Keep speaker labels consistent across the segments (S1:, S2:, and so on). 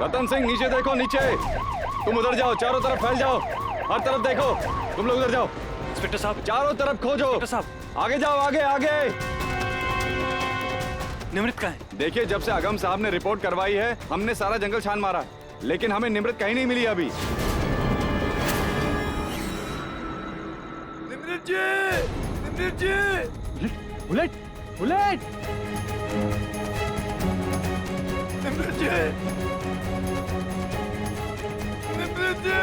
S1: रतन सिंह नीचे देखो, नीचे। तुम उधर जाओ, चारों तरफ फैल जाओ, हर तरफ देखो। तुम लोग उधर जाओ।
S2: इंस्पेक्टर साहब,
S1: चारों तरफ खोजो।
S2: इंस्पेक्टर साहब,
S1: आगे जाओ, आगे आगे।
S2: निमृत कहाँ है?
S1: देखिए, जब से अगम साहब ने रिपोर्ट करवाई है, हमने सारा जंगल छान मारा, लेकिन हमें निमृत कहीं नहीं मिली अभी।
S3: निमृत जी, निमृत जी।
S4: बुलेट, बुलेट,
S3: निमृत जी, निमृत जी,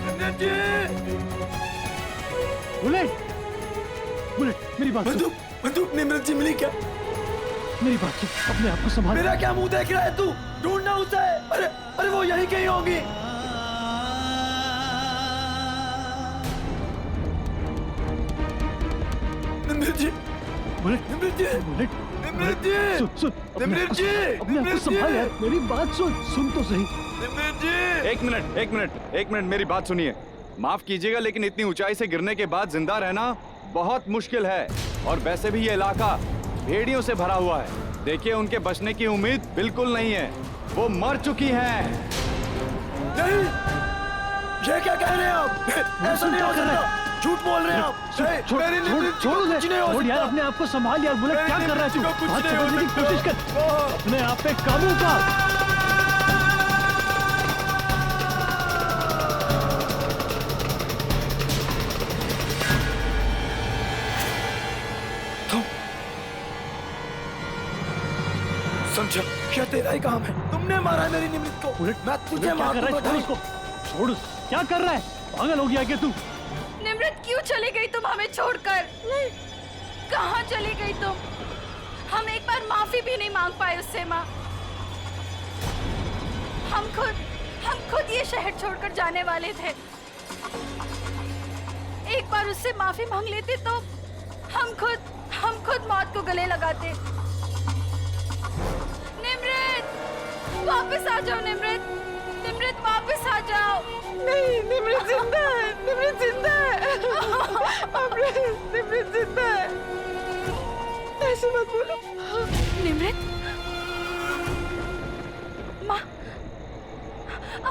S3: निमृत जी।
S4: बुलेट, बुलेट, मेरी बात सुन।
S3: बंदूक, बंदूक निमृत जी मिली क्या?
S4: मेरी बात सुन, अपने आप को संभाल।
S3: मेरा क्या मुंह देख रहा है तू? ढूंढना उसे। अरे अरे वो यहीं कहीं होंगी। निमृत जी,
S4: बुलेट,
S3: निमृत जी,
S4: बुलेट,
S3: निमृत जी,
S4: सुन, सुन,
S3: निमृत जी,
S4: अपने आप को संभाल यार। मेरी बात सुन, सुन तो सही।
S3: निमृत जी।
S1: एक मिनट, एक मिनट, एक मिनट, मेरी बात सुनिए। माफ कीजिएगा, लेकिन इतनी ऊंचाई से गिरने के बाद जिंदा रहना बहुत मुश्किल है। और वैसे भी ये इलाका भेड़ियों से भरा हुआ है। देखिए, उनके बचने की उम्मीद बिल्कुल नहीं है, वो मर चुकी हैं।
S3: नहीं, ये क्या कह रहे हैं आप? ऐसा नहीं हो सकता, झूठ बोल रहे हैं आप। मेरी निमृत जी को कुछ नहीं हो
S4: छोड़ यार,
S3: सकता।
S4: अपने आप को संभाल यार। बुलेट, क्या कर रहा है तू?
S3: कुछ
S4: बात
S3: नहीं हो
S4: समझने की
S3: सकता।
S4: कोशिश कर, अपने आप पे काबू कर।
S3: समझा, क्या तेरा ही काम है? तुमने मारा मेरी निमृत को।
S4: बुलेट,
S3: मैं तुझे
S4: क्या
S3: मार
S4: कर रहा है?
S3: दूंगा।
S4: छोड़ उसको, छोड़। क्या कर रहा है? पागल हो गया क्या तू?
S5: निमृत, क्यों चली गई तुम हमें छोड़कर? कहाँ चली गई तुम? हम एक बार माफी भी नहीं मांग पाए उससे माँ। हम खुद ये शहर छोड़कर जाने वाले थे। एक बार उससे माफी मांग लेते तो हम खुद मौत को गले लगाते। निमृत, वापस आ जाओ। निमृत, निमृत, वापस आ जाओ।
S6: नहीं, निमृत जिंदा है, निमृत जिंदा है। निमृत जिंदा है। ऐसे मत बोलो।
S5: निमृत, माँ,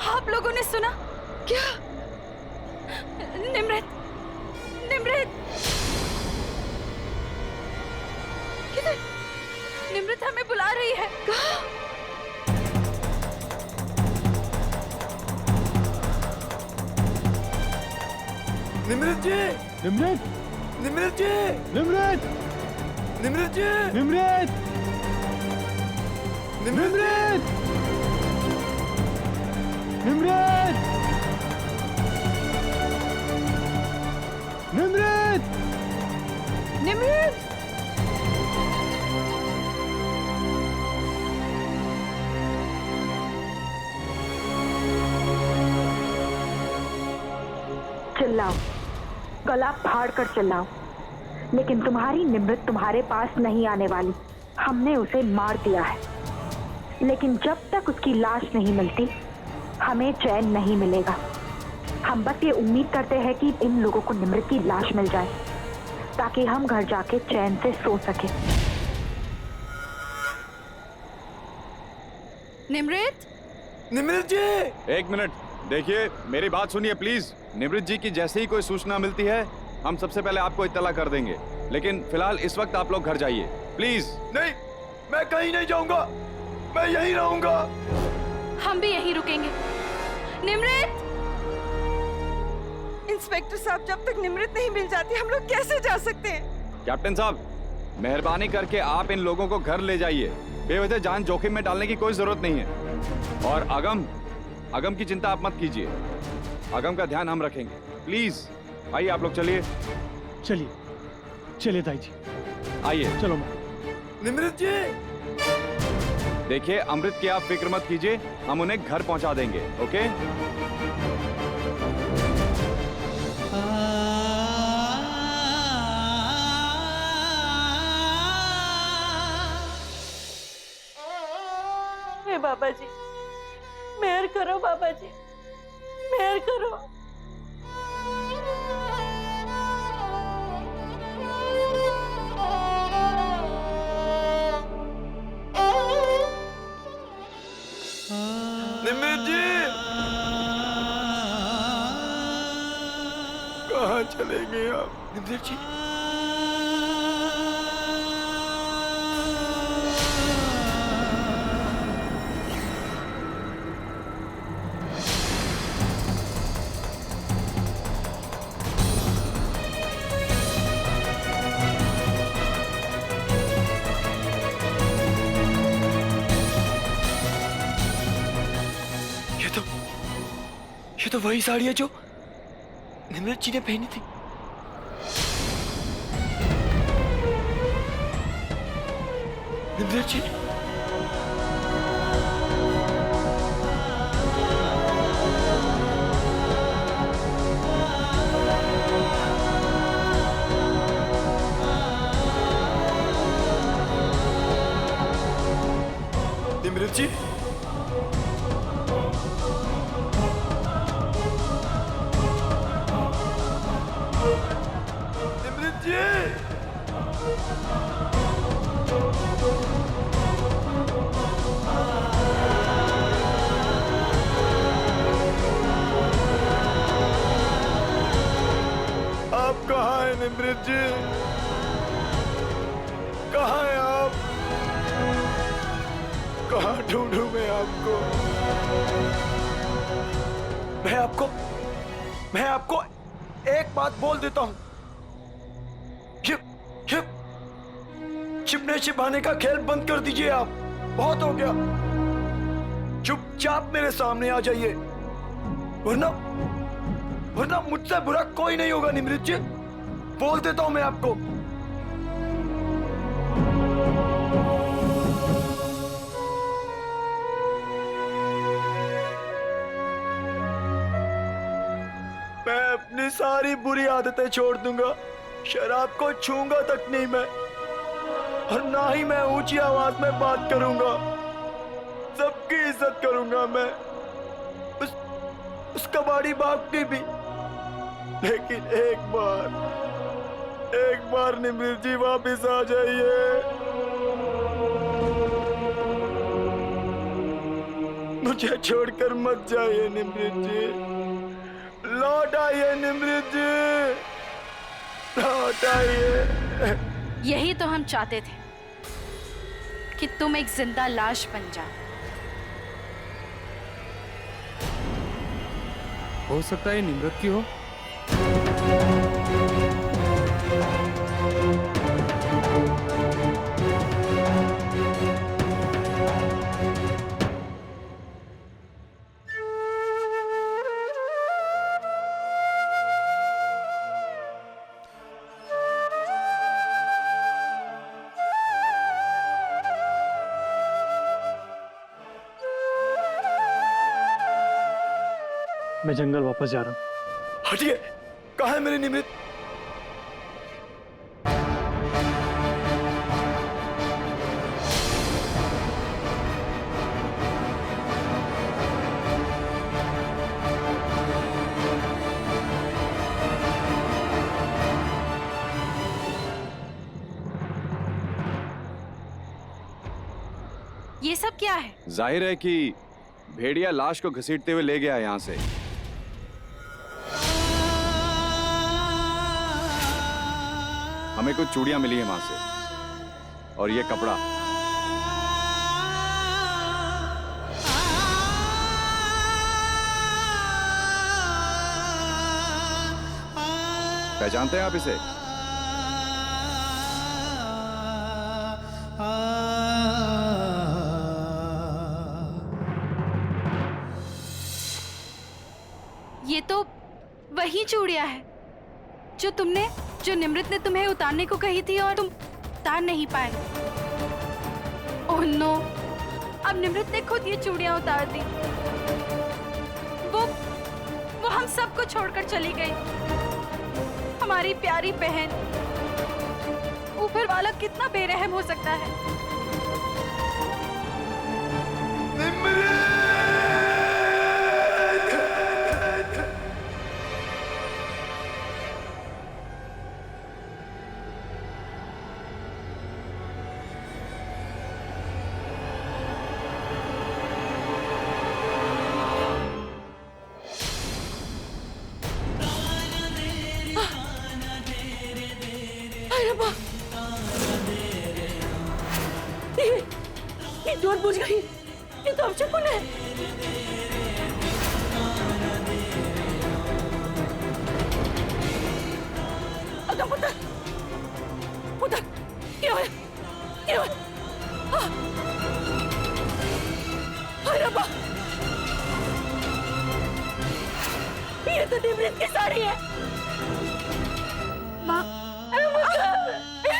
S5: आप लोगों ने सुना
S6: क्या?
S5: निमृत, निमृत, किधर? निमृत हमें बुला रही है।
S6: कहाँ?
S3: निमृत जी,
S4: निमृत,
S3: निमृत जी,
S4: निमृत,
S3: निमृत जी,
S4: निमृत,
S3: निमृत,
S4: निमृत, निमृत,
S6: निमृत,
S7: चिल्लाओ, गला फाड़ कर चिल्लाओ, लेकिन तुम्हारी निमृत तुम्हारे पास नहीं आने वाली। हमने उसे मार दिया है, लेकिन जब तक उसकी लाश नहीं मिलती हमें चैन नहीं मिलेगा। हम बस ये उम्मीद करते हैं कि इन लोगों को निमृत की लाश मिल जाए ताकि हम घर जाके चैन से सो सके।
S5: निमृत,
S3: निमृत जी।
S1: एक मिनट, देखिए, मेरी बात सुनिए प्लीज। निमृत जी की जैसे ही कोई सूचना मिलती है, हम सबसे पहले आपको इत्तला कर देंगे। लेकिन फिलहाल इस वक्त आप लोग घर जाइए प्लीज।
S3: नहीं, मैं कहीं नहीं जाऊंगा, मैं यहीं रहूंगा।
S5: हम भी यहीं रुकेंगे। निमृत,
S6: इंस्पेक्टर साहब, जब तक निमृत नहीं मिल जाती हम लोग कैसे जा सकते हैं?
S1: कैप्टन साहब, मेहरबानी करके आप इन लोगों को घर ले जाइए। बेवजह जान जोखिम में डालने की कोई जरूरत नहीं है। और अगम की चिंता आप मत कीजिए, अगम का ध्यान हम रखेंगे। प्लीज आइए, आप लोग चलिए।
S4: चलिए, चलिए ताई जी,
S1: आइए।
S4: चलो।
S3: निमृत जी,
S1: देखिए, अमृत की आप फिक्र मत कीजिए, हम उन्हें घर पहुंचा देंगे। ओके?
S6: हे बाबा जी, मेहर करो बाबा जी, मेहर करो।
S3: निमृत जी कहाँ चले गए आप? निमृत जी ये तो वही साड़ी है जो निमृत जी ने पहनी थी। निमृत जी निमृत जी आप कहाँ हैं? निमृत जी कहाँ हैं आप? कहाँ ढूंढूं मैं आपको? मैं आपको एक बात बोल देता हूं। छिपने छिपाने का खेल बंद कर दीजिए आप। बहुत हो गया। चुपचाप मेरे सामने आ जाइए, वरना मुझसे बुरा कोई नहीं होगा। निमृत जी बोल देता हूं मैं आपको। मैं अपनी सारी बुरी आदतें छोड़ दूंगा। शराब को छूंगा तक नहीं मैं, और ना ही मैं ऊंची आवाज में बात करूंगा। सबकी इज्जत करूंगा मैं, उस कबाड़ी बाप की भी। लेकिन एक बार निमृत जी वापिस आ जाइए। मुझे छोड़कर मत जाइए निमृत जी। लौट आइए निमृत जी, लौट आइए।
S5: यही तो हम चाहते थे कि तुम एक जिंदा लाश बन जाओ।
S4: हो सकता है निमृत की हो। मैं जंगल वापस जा रहा हूं।
S3: हटिए, कहाँ है मेरी निमृत?
S5: ये सब क्या है?
S1: जाहिर है कि भेड़िया लाश को घसीटते हुए ले गया यहां से। हमें कुछ चूड़ियां मिली है वहां से, और ये कपड़ा। पहचानते हैं आप इसे?
S5: ये तो वही चूड़ियां है जो निमृत ने तुम्हें उतारने को कही थी और तुम उतार नहीं पाए। ओह नो, अब निमृत ने खुद ये चूड़ियां उतार दी। वो हम सबको छोड़कर चली गई। हमारी प्यारी बहन। ऊपर वाला कितना बेरहम हो सकता है।
S6: ये जोत बुझ गई। ये तो अपशकुन है। अगम पुत्र, पुत्र, क्या है? क्या है? हाँ। हाय रब्बा, ये तो निमृत की साड़ी है। माँ,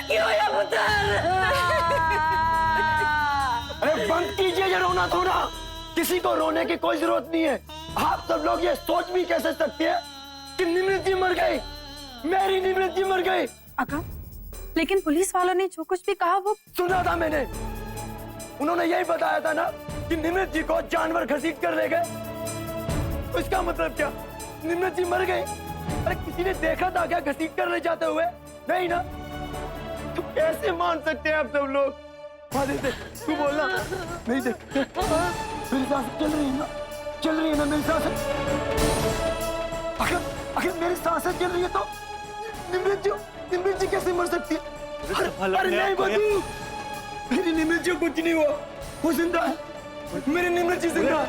S6: क्यों है पुत्र?
S3: अरे बंद कीजिए ये रोना धोना। किसी को रोने की कोई जरूरत नहीं है। आप सब लोग ये सोच भी कैसे सकते हैं कि निमृत जी मर गई, मेरी निमृत जी मर गई।
S5: अगम, लेकिन पुलिस वालों ने जो कुछ भी कहा वो
S3: सुना था मैंने। उन्होंने यही बताया था ना कि निमृत जी को जानवर घसीट कर ले गए। इसका मतलब क्या? निमृत जी मर गई? अरे किसी ने देखा था क्या घसीट कर ले जाते हुए? नहीं ना। तो कैसे मान सकते हैं आप सब लोग? हाँ देख, तू बोलना। नहीं देख, मेरी सांसें चल रही है ना, चल रही है ना मेरी सांसें। अगर मेरी सांसें चल रही है तो निमृत जी कैसे मर सकती है? अरे नहीं बदू, मेरी निमृत जी कुछ नहीं हुआ, वो जिंदा है। मेरी निमृत जी जिंदा है।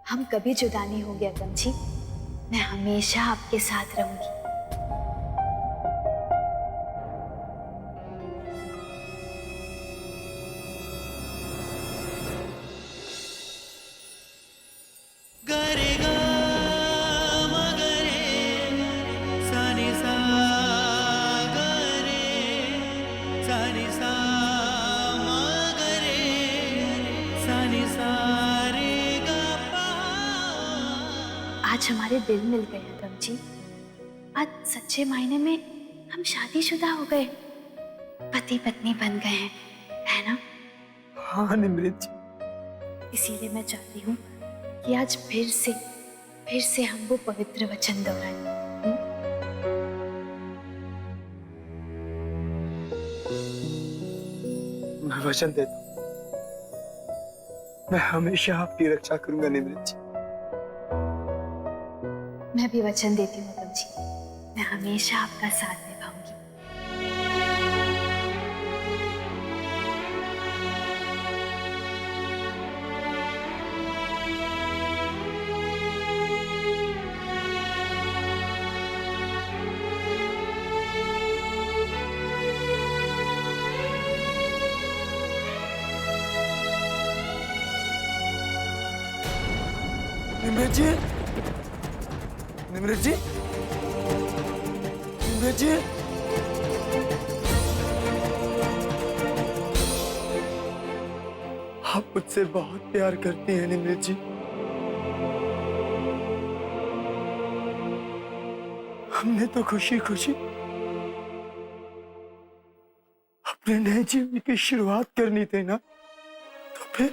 S8: हम कभी जुदा नहीं होंगे अगम जी, मैं हमेशा आपके साथ रहूंगी। आज हमारे दिल मिल गए अगम जी। आज सच्चे मायने में हम शादीशुदा हो गए, पति पत्नी बन गए हैं, है ना?
S3: हाँ निमृत जी।
S8: इसीलिए मैं चाहती हूँ कि आज फिर से हम वो पवित्र वचन दोहराएं।
S3: मैं वचन देता हूँ, मैं हमेशा आपकी रक्षा करूंगा निमृत जी।
S8: मैं भी वचन देती हूँ अगम जी, मैं हमेशा आपका साथ निभाऊंगी।
S3: निमृत जी, निमृत जी, निमृत जी, आप मुझसे बहुत प्यार करती हैं निमृत जी। हमने तो खुशी खुशी अपने नए जीवन की शुरुआत करनी थी ना, तो फिर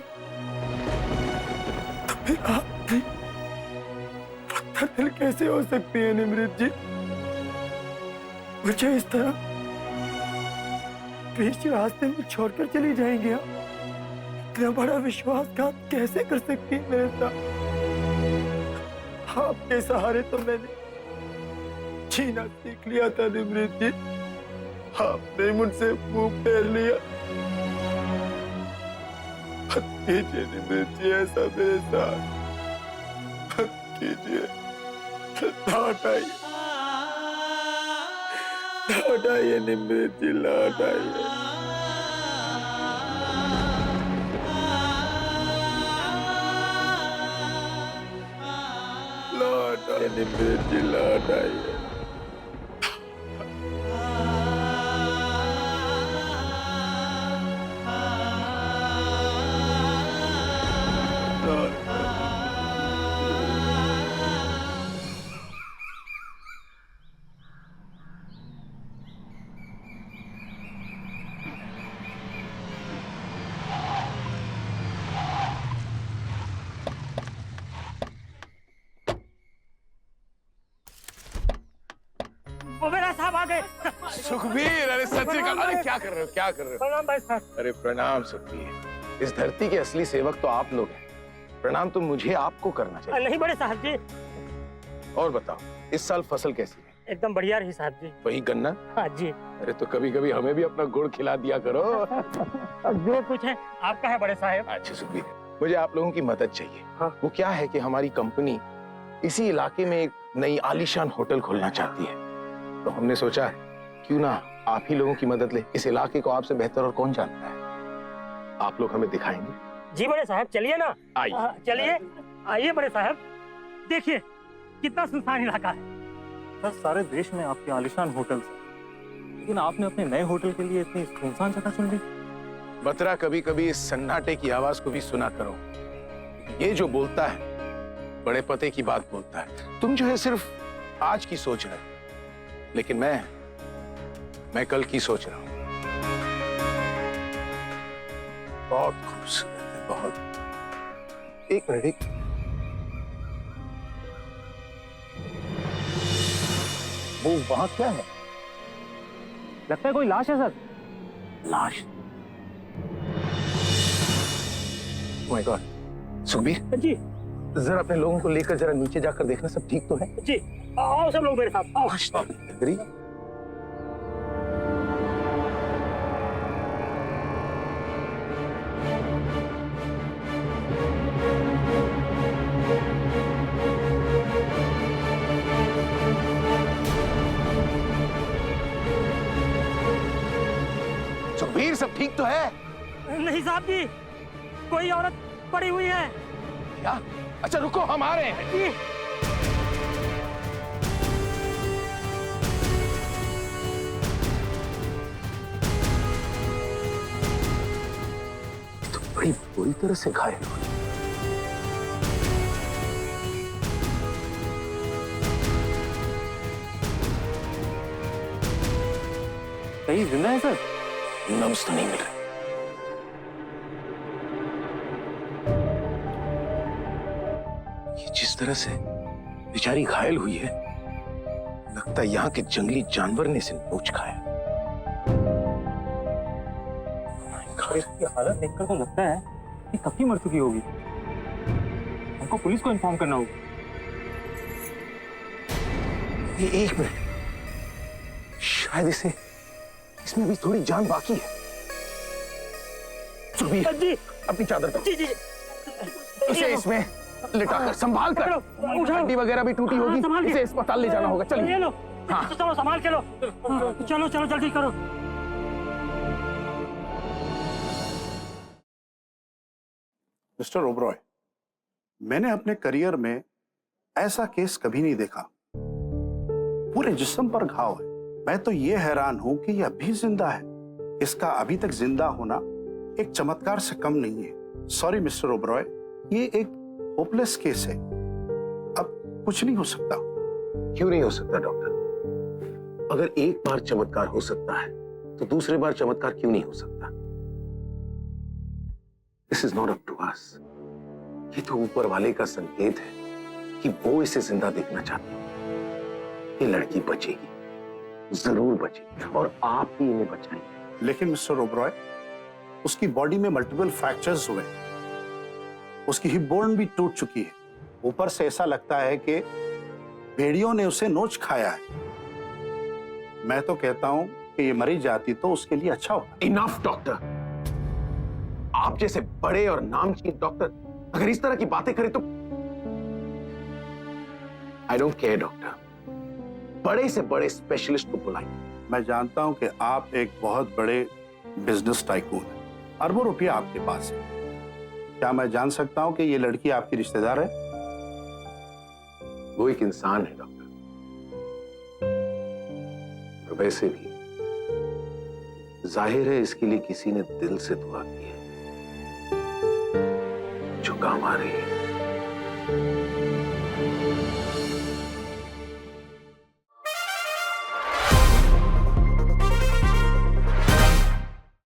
S3: आप भी पत्थर दिल कैसे हो सकती है निमृत जी? मुझे इस तरह बीच रास्ते में छोड़कर चली जाएंगी आप? इतना बड़ा विश्वासघात कैसे कर सकती है मेरे साथ? आपके सहारे तो मैंने जीना सीख लिया था निमृत जी। आपने मुझसे मुंह फेर लिया मत कीजिए निमृत जी ऐसा मेरे साथ, मत कीजिए। लौट आइए, लौट आइए निमृत जी, लौट आइए। लौट आइए निमृत जी, लौट आइए।
S4: मेरा साहब आ गए।
S9: सुखबीर, अरे सत श्री अकाल। अरे क्या कर रहे हो, क्या कर रहे हो?
S4: प्रणाम भाई साहब।
S9: अरे प्रणाम सुखबीर, इस धरती के असली सेवक तो आप लोग हैं। प्रणाम तो मुझे आपको करना चाहिए।
S4: नहीं बड़े साहब जी।
S9: और बताओ, इस साल फसल कैसी है?
S4: एकदम बढ़िया रही साहब जी।
S9: वही गन्ना?
S4: हाँ जी।
S9: अरे तो कभी कभी हमें भी अपना गुड़ खिला दिया करो।
S4: जो कुछ है आपका है बड़े साहब।
S9: अच्छा सुखबीर, मुझे आप लोगों की मदद चाहिए।
S4: हाँ।
S9: वो क्या है कि हमारी कंपनी इसी इलाके में एक नई आलीशान होटल खोलना चाहती है, तो हमने सोचा क्यों ना आप ही लोगों की मदद ले। इस इलाके को आपसे बेहतर और कौन जानता है। आप लोग हमें दिखाएंगे?
S4: जी बड़े साहब, चलिए ना।
S9: आइए।
S4: चलिए, आइए बड़े साहब। देखिए कितना सुनसान इलाका है।
S10: सर, सारे देश में आपके आलीशान होटल हैं, लेकिन आपने अपने नए होटल के लिए इतनी सुनसान जगह चुन ली।
S9: बतरा, कभी कभी इस सन्नाटे की आवाज को भी सुना करो। ये जो बोलता है बड़े पते की बात बोलता है। तुम जो है सिर्फ आज की सोच रहे हो, लेकिन मैं कल की सोच रहा हूं। बहुत खूबसूरत है, बहुत। एक मिनट,
S10: वो वहां क्या है? लगता है कोई लाश है सर।
S9: लाश? My God. सुखबीर
S4: जी
S9: जरा अपने लोगों को लेकर जरा नीचे जाकर देखना सब ठीक तो है।
S4: जी, आओ सब लोग मेरे साथ आओ।
S9: अग्री? सुखबीर, सब ठीक तो है?
S4: नहीं साहब जी, कोई औरत पड़ी हुई है।
S9: क्या? अच्छा रुको, हम आ रहे हैं।
S4: जी।
S9: तो बड़ी बुरी तरह से घायल हुई।
S10: कहीं जिंदा है सर?
S9: नब्ज तो नहीं मिल रही। ये जिस तरह से बेचारी घायल हुई है, लगता है यहाँ के जंगली जानवर ने इसे नोच खाया।
S10: इसकी हालत देखकर तो लगता है कि कब की मर चुकी होगी। हमको पुलिस को इन्फॉर्म करना होगा।
S9: ये एक मिनट, शायद इसमें भी थोड़ी जान बाकी है। सुखबीर
S4: जी
S9: अपनी चादर दो।
S4: जी जी।
S9: इसे इसमें लिटाकर संभाल कर। हड्डी वगैरह भी टूटी होगी, इसे अस्पताल ले जाना होगा। चलिए।
S4: ये लो।
S9: हाँ।
S4: चलो संभाल के लो। चलो चलो जल्दी करो।
S11: मिस्टर ओबरॉय, मैंने अपने करियर में ऐसा केस कभी नहीं देखा। पूरे जिस्म पर घाव है। मैं तो ये हैरान हूं कि यह अभी जिंदा है। इसका अभी तक जिंदा होना एक चमत्कार से कम नहीं है। सॉरी मिस्टर ओबरॉय, ये एक होपलेस केस है। अब कुछ नहीं हो सकता।
S9: क्यों नहीं हो सकता डॉक्टर? अगर एक बार चमत्कार हो सकता है तो दूसरी बार चमत्कार क्यों नहीं हो सकता? This is not up to us. ये तो ऊपर वाले का संकेत है कि वो इसे जिंदा देखना चाहते हैं। ये लड़की बचेगी, जरूर बचेगी, और आप ही इन्हें बचाएंगे।
S11: लेकिन मिस्टर ओबरॉय, उसकी बॉडी में मल्टीपल फ्रैक्चर्स हुए, उसकी हिप बोन भी टूट चुकी है। ऊपर से ऐसा लगता है कि भेड़ियों ने उसे नोच खाया है। मैं तो कहता हूं कि ये मरी जाती तो उसके लिए अच्छा होता।
S9: इनफ डॉक्टर, आप जैसे बड़े और नामचीन डॉक्टर अगर इस तरह की बातें करें तो आई डोंट केयर डॉक्टर, बड़े से बड़े स्पेशलिस्ट को बुलाइए।
S11: मैं जानता हूं कि आप एक बहुत बड़े बिजनेस टाइकून हैं, अरबों रुपया आपके पास है। क्या मैं जान सकता हूं कि ये लड़की आपकी रिश्तेदार है?
S9: वो एक इंसान है डॉक्टर, और वैसे भी जाहिर है इसके लिए किसी ने दिल से दुआ की है जो काम आ रही है।